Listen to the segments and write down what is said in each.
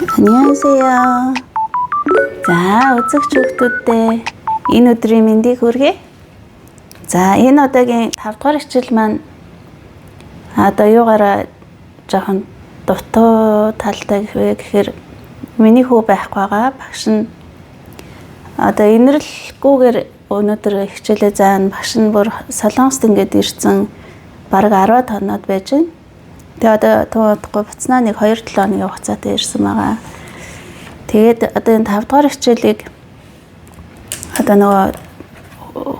안녕하세요. 자, үзэгч хүүхдүүдтэй энэ өдрийн мэндийг хүргэе. За, энэ удаагийн 5 дугаар хичээл маань одоо юугаараа жоохон дутуу талтай гэхээр миний хүү байхгүй байгаа. Багш нь одоо инэрлэггүйгээр өнөөдөр хичээлээ заана. Багш нь бүр Солонгост ингээд ирсэн бараг 10 хоноод байж байна. Тэгээ одоо туухгүй буцнаа нэг 2-7 хоногийн хугацаатай ирсэн байгаа. Тэгээд одоо энэ 5 дугаар хичээлийг одоо нөгөө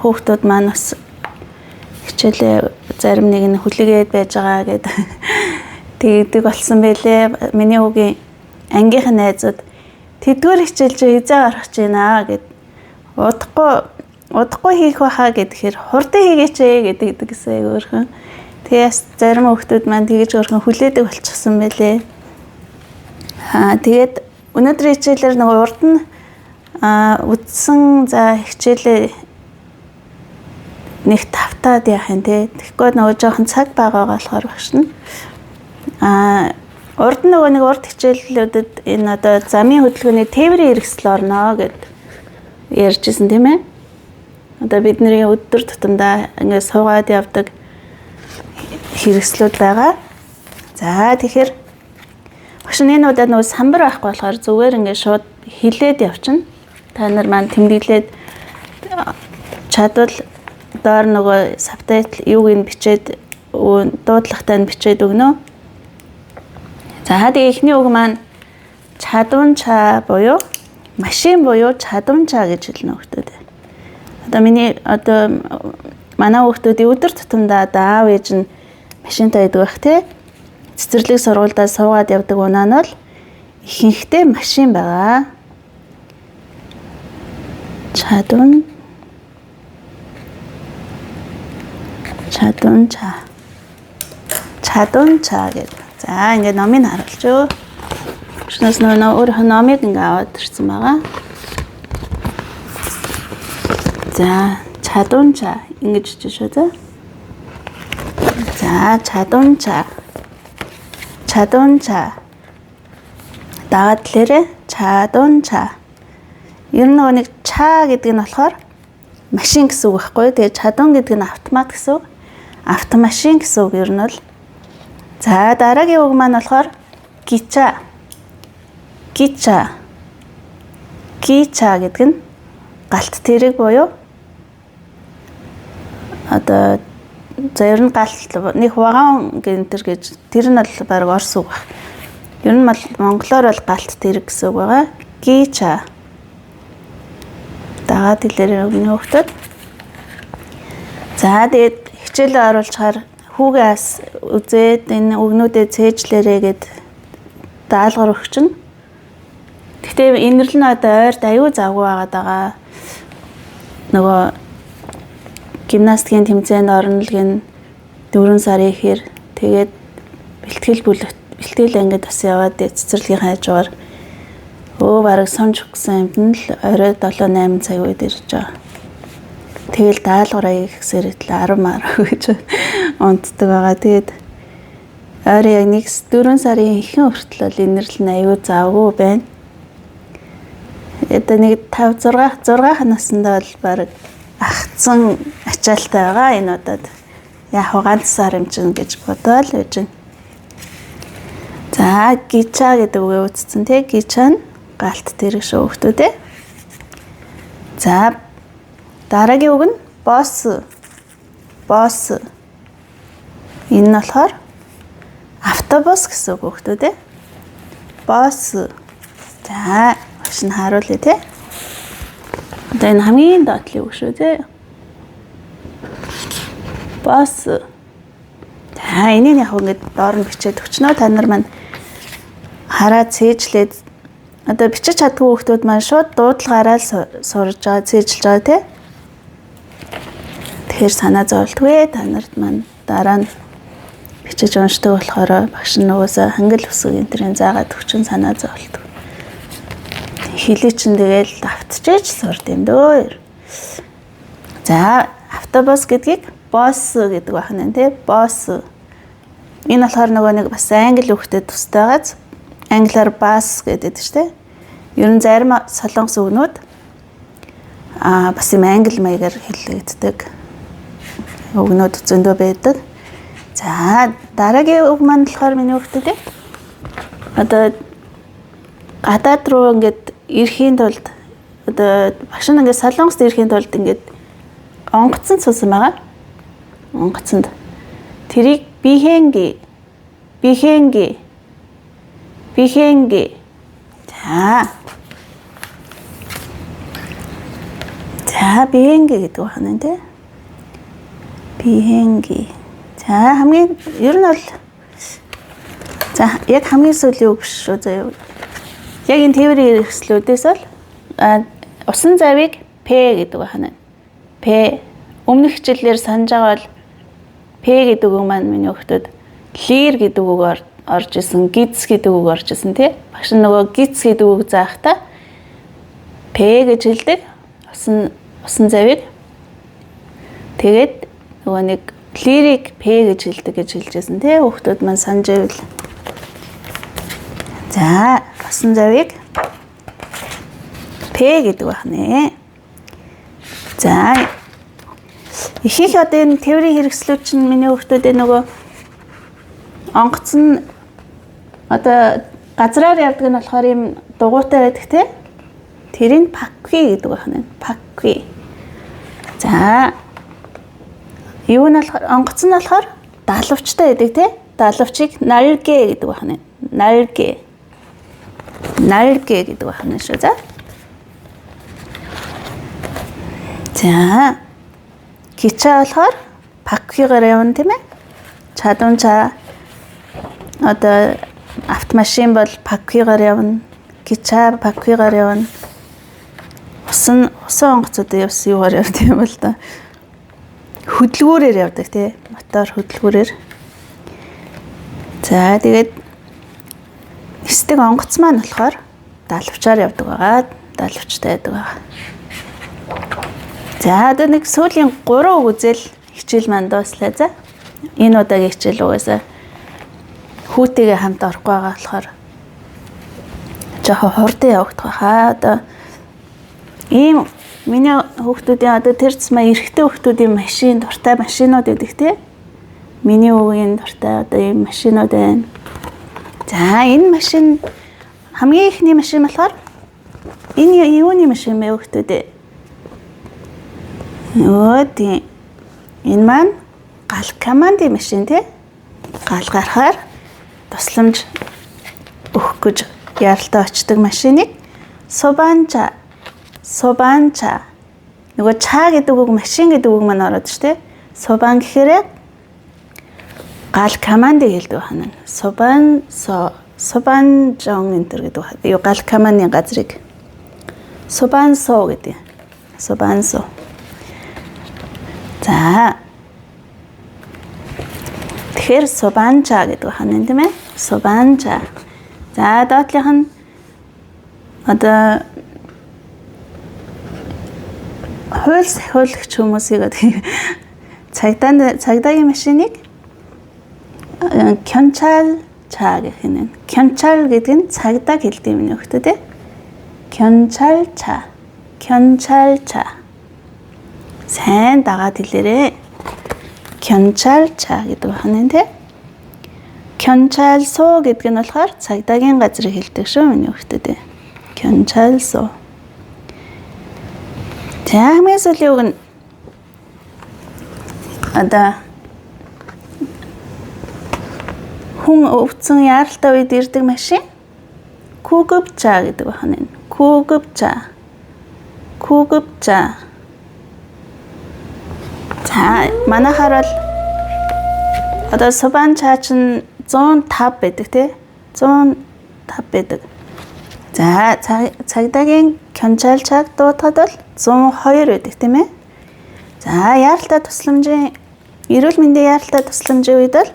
хүүхдүүд маань бас хичээлээ зарим нэг нь хүлээгээд байж байгаа гэдэг тэгдэг болсон байлээ. Миний хүүгийн ангийнхан найзууд тэдгээр хичээл чи хизээ гарах гэж байна гэд удахгүй хийх байхаа гэхээр хурдан хийгээч гэдэг гэсэн өөрхөн. Тэгээс зарим хүүхдүүд маань тэгэж өөрхөн хүлээдэг болчихсон байлээ. Тэгээд өнөөдрийн хичээлээр нөгөө урд нь үдсэн за хичээлээ нэг тавтаад яах юм те. Тэгэхгүй нөгөө жоохон цаг байгаа болохоор багш нь урд нь нөгөө нэг урд хичээллүүдэд энэ одоо замын хөдөлгөөний тээврийн хэрэгсэл орно гэд ярьжсэн тийм ээ. Одоо бидний өдөр тутамдаа ингээд суугаад явдаг хэрэгслүүд байгаа. За тэгэхээр багш энэ удаад нөгөө самбар байхгүй болохоор зүгээр ингээд шууд хилээд явчихна. Та нар маань тэмдэглээд чадвал доор нөгөө сабтайтл юуг нь бичээд дуудлагатай нь бичээд өгнө. За тэгээ эхний үг маань чадамжаа буюу машин буюу чадамжаа гэж хэлнэ хүүхдүүд. Одоо манай хүүхдүүдийн өдөр тутамдаа аав ээж нь машинтай байдаг бах тий. Цэцэрлэг сургуульдаа суугаад явдаг унаа нь бол ихэнхдээ машин байгаа. Чадамжаа гэдэг. За ингээд номыг харуулж юу. Шнэс нөө өөр номыг ингээд аваад ирсэн байгаа. За чадамжаа ингэж хийж шүү дээ. За чадамжаа. Дагаад лээрээ чадамжаа. Ер нь нэг чаа гэдэг нь болохоор машин гэсэн үг байхгүй. Тэгээ чадам гэдэг нь автомат гэсэн үг. Автомашин гэсэн үг ер нь бол. За дараагийн үг маань болохоор гича гэдэг нь галт тэрэг буюу одоо ер нь галт нэг вагон гэнтэр гэж тэр нь бол баг орс үг баг. Ер нь монголоор бол галт тэрэг гэсэн үг байгаа. Гича. Дагаад хэлээр өгнө хүүхдүүд. За тэгээд хичээлээ оруулахаар хүүгээс үзээд энэ өгнүүдээ цээжлээрээ гэд даалгавар өгчнө. Гэхдээ инэрл нь одоо ойрд аюу завгүй байгаа. Нөгөө гимнастикийн тэмцээнд орно л гин 4 сарын ихэр тэгээд бэлтгэл ангид бас яваад цэцэрлэгийн хажуугаар бараг сонж өгсөн юмд нь л орой 7-8 цаг үед ирж байгаа. Тэгэл даалгавраа ихсээр итэл 10 мар гэж унтдаг байгаа. Тэгээд ойрын яг 4 сарын ихэнх хүртэл инэрл нь аюу завгүй байна. Одоо нэг 5-6 наснда бол баг ахцсан ачаалтай байгаа энэ удаад. Яг ганц сар юм чинь гэж бодоол байж байна. За гича гэдэг үгээ үзсэн тий. Гича нь галт тэрэг шүү хүүхдүүд ээ. За дараагийн үг нь босс. Энэ нь болохоор автобус гэсэн үг хүүхдүүд ээ. Босс. За багш нь харуулъя тий. Одоо энэ хамгийн доотлын үг шүү тий. Босс. За энийг яг ингэж доор нь бичээд өгчнөө. Та нар маань хараад цээжлээд одоо бичиж чаддгүй хүүхдүүд маань шууд дуудлагаараа л сурж байгаа, цээжилж байгаа тий. Тэгэхээр санаа зовлтгүй та нарт маань дараа нь бичиж уншдаг болохоор багш нь угаасаа хангал өсөг энтрийн заагаад өгчин санаа зовлтгүй. Хилээ чин тэгэл автчихэж сурд юм дөө. За автобус гэдгийг босс гэдэг байна тий. Босс. Энэ болохоор нөгөө нэг бас англи үгтэй тустай байгааз англиар бас гэдэг шүү дээ. Ер нь зарим солонгос үгнүүд бас юм англи маягаар хэлэгддэг үгнүүд зөндөө байдаг. За дараагийн үг маань болохоор миний хүүхдүүд одоо гадаад руу ингээд ирэхийн тулд одоо багш нь ингээд солонгост ирэхийн тулд ингээд онгоцон цусан байгаа. Онгоцонд тэрийг бихэнги. За бихэнги гэдэг байна тий. Бихэнги. За хамгийн ер нь бол за яг хамгийн сүүлийн үг шүү заяа. Яг энэ тээврийн хэрэгслүүдээс бол усан завийг П гэдэг байна. П өмнөх хичээлээр санаж байгаа бол П гэдэг үг маань миний хүүхдүүд лир гэдэг үг орж исэн, гиз гэдэг үг орж исэн тий. Багш нөгөө гиз гэдэг үг заахтаа П гэж хэлдэг. Усан завийг тэгээд нөгөө нэг лирийг П гэж хэлдэг гэж хэлжсэн тий. Хүүхдүүд маань санаж байвал. За усан завийг П гэдэг байна. За ихэнх одоо энэ тээврийн хэрэгслүүд чинь миний хүүхдүүдээ нөгөө онгоцон одоо газраар явдаг нь болохоор юм дугуйтай байдаг те. Тэрийг пакви гэдэг байна. Пакви. За юу нь болохоор онгоцон нь болохоор далавчтай байдаг те. Далавчийг наргэ гэдэг байна. Наргэ гэдэг байна шүү за. За кича болохоор паквигаар явна тийм ээ. Чадамжаа одоо автомашин бол паквигаар явна. Кича паквигаар явна. Усан онгоцод юугаар явдаг юм бол да. Хөдөлгөөрөөр явдаг тий. Мотор хөдөлгөөрөөр. За тэгээд эсдэг онгоц маань болохоор далавчаар явдаг байгаа. Далавчтай байдаг байгаа. За одоо нэг сүүлийн 3 үг үзэл хичээл маань дууслаа за. Энэ удаагийн хичээл угаасаа хүүтэйгээ хамт орохгүй байгаа болохоор жоохон хурдан явагдах байхаа. Одоо ийм миний хүүхдүүдийн одоо тэр цэсмээ эрэгтэй хүүхдүүдийн машин дуртай машинууд гэдэг тий. Миний өвгийн дуртай одоо ийм машинууд байна. За энэ машин хамгийн ихний машин болохоор энэ юуны машин бэ хүүхдүүдээ? Тий. Энэ маань гал командын машин тий. Гал гарахаар тусламж өгөх гэж яралтай очдог машиныг собанча. Нөгөө чаа гэдэг үг машин гэдэг үг маань ороод штэ. Собан гэхээр гал командыг хэлдэг байна. Собанжон энэ төр гэдэг байна. Юу гал командын газрыг собансо гэдэг. Собансо. За. Тэгэхээр собанча гэдэг байна тийм ээ. Собанча. За доотлих нь одоо хууль сахиулагч хүмүүсийг цагдаагийн машиныг 경찰차 гэх юм. 경찰 гэдэг нь цагдаа хэлдэг юм нөхдөд тий. 경찰차. сайн дагаад хэлээрээ. 경찰차 гэдэг байна тий. 경찰서 гэдэг нь болохоор цагдаагийн газрыг хэлдэг шүү миний нөхдөд. 경찰서. За хамгийн сүүлийн үг нь одоо хүн өвдсөн яаралтай үед ирдэг машин 구급차 гэдэг байна. 구급차. За манайхаар бол одоо собанча чинь 105 байдаг тий. 105 байдаг. За цагдаагийн 경찰차г дуутахад бол 102 байдаг тийм ээ. За яаралтай тусламжийн эрүүл мэндийн яаралтай тусламжийн үед бол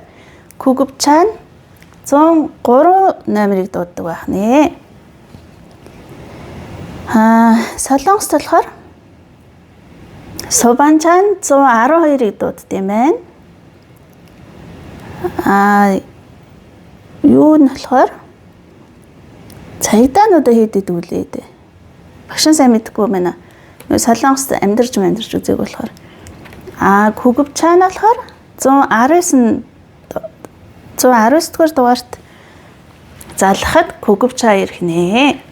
구급차 103 номерыг дууддаг байна. Солонгост болохоор собанча 112-ыг дууддаг юм байна. Юу нь болохоор Цагдаа одоо хэд идвүлээ дээ. Багшин сайн мэдхгүй байна. Солонгост амьдарч үзег болохоор. Күгв чана болохоор 119 дугаар дугаарт залхахад күгв чаа ирэх нэ.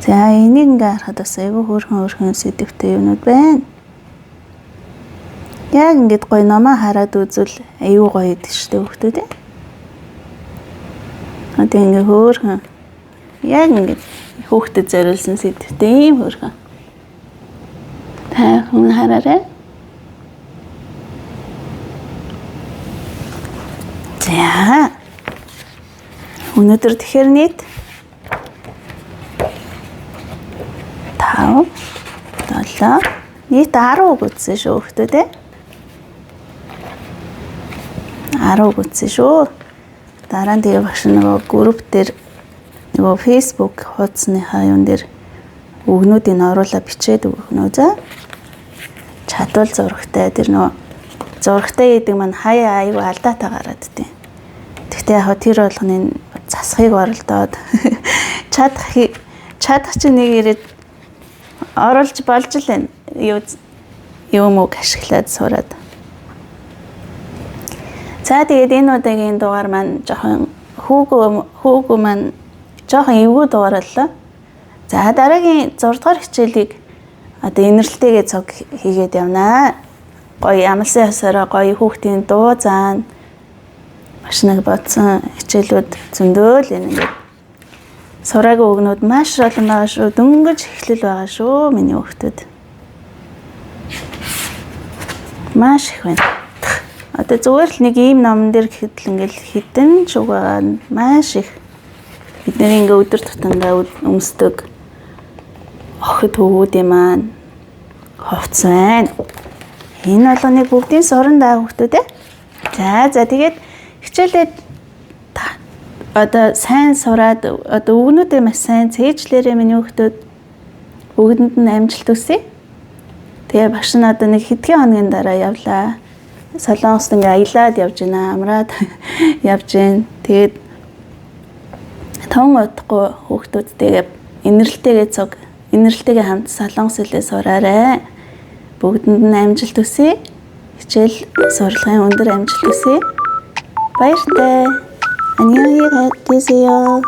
За энийг ингээ харахад бас айгүй хөөрхөн сэдвтэй юмнууд байна. Яг ингээд гоё номоо хараад үзвэл айгүй гоё идэв штэ хүүхдүүд ээ. Одоо ингээ хөөрхөн яг ингээд хүүхдэд зориулсан сэдвтэй юм хөөрхөн. Та хүн хараарай. За. Өнөөдөр тэгэхээр нийт 5 7 нийт 10 үг үзсэн шүү хүүхдүүд ээ. 10 үг үзсэн шүү. Дараа нь тэгээ багш нөгөө групп дээр нөгөө Facebook хуудасныхаа юун дээр үгнүүдийг оруулаад бичээд өгөх нөө за. Чадвал зурагтай тэр нөгөө зурагтай гэдэг маань хаяа аюу алдаатай гараад тий. Гэхдээ яг тэр болгоны засахыг оролдоод чадах чинь нэг ирээд оруулж болж л байна. Юм уу ашиглаад сураад. За тэгээд энэ удаагийн дугаар маань жоохон хүүгүү маань жоохон эвгүй дугаар боллоо. За дараагийн 6 дугаар хичээлийг одоо инэрлэлтэйгээ цог хийгээд явнаа. Гоё амлсан ясаараа гоё хүүхдийн дуу заана. Маш нэг бодсон хичээлүүд зөндөөл ингээд сураагийн үгнүүд маш олон байгаа шүү. Дөнгөж эхлэл байгаа шүү миний хүүхдүүд. Маш их байна. Одоо зүгээр л нэг ийм номон дээр гэхэд л ингээл хідэн ч үг байгаа маш их. Бид нэр ингээ өдөр тутамдаа өмсдөг охид хөвгүүдийн маань ховц байна. Энэ болгоныг бүгдийн суран даа хүүхдүүд ээ. За тэгээд хичээлээ одоо сайн сураад одоо үгнүүдээ маш сайн цээжлээрээ миний хүүхдүүд бүгдэнд нь амжилт хүсье. Тэгээ багш нь одоо нэг хэдхэн хоногийн дараа явлаа. Солонгост ингээ аялаад явж байна. Амраад явж байна. Тэгээд тон удахгүй хүүхдүүдтэйгээ инэрлэлтэйгээ хамт солонгос хэлээ сураарай. Бүгдэнд нь амжилт хүсье. Хичээл сурлагын өндөр амжилт хүсье. Баяртай. 안녕히 계세요.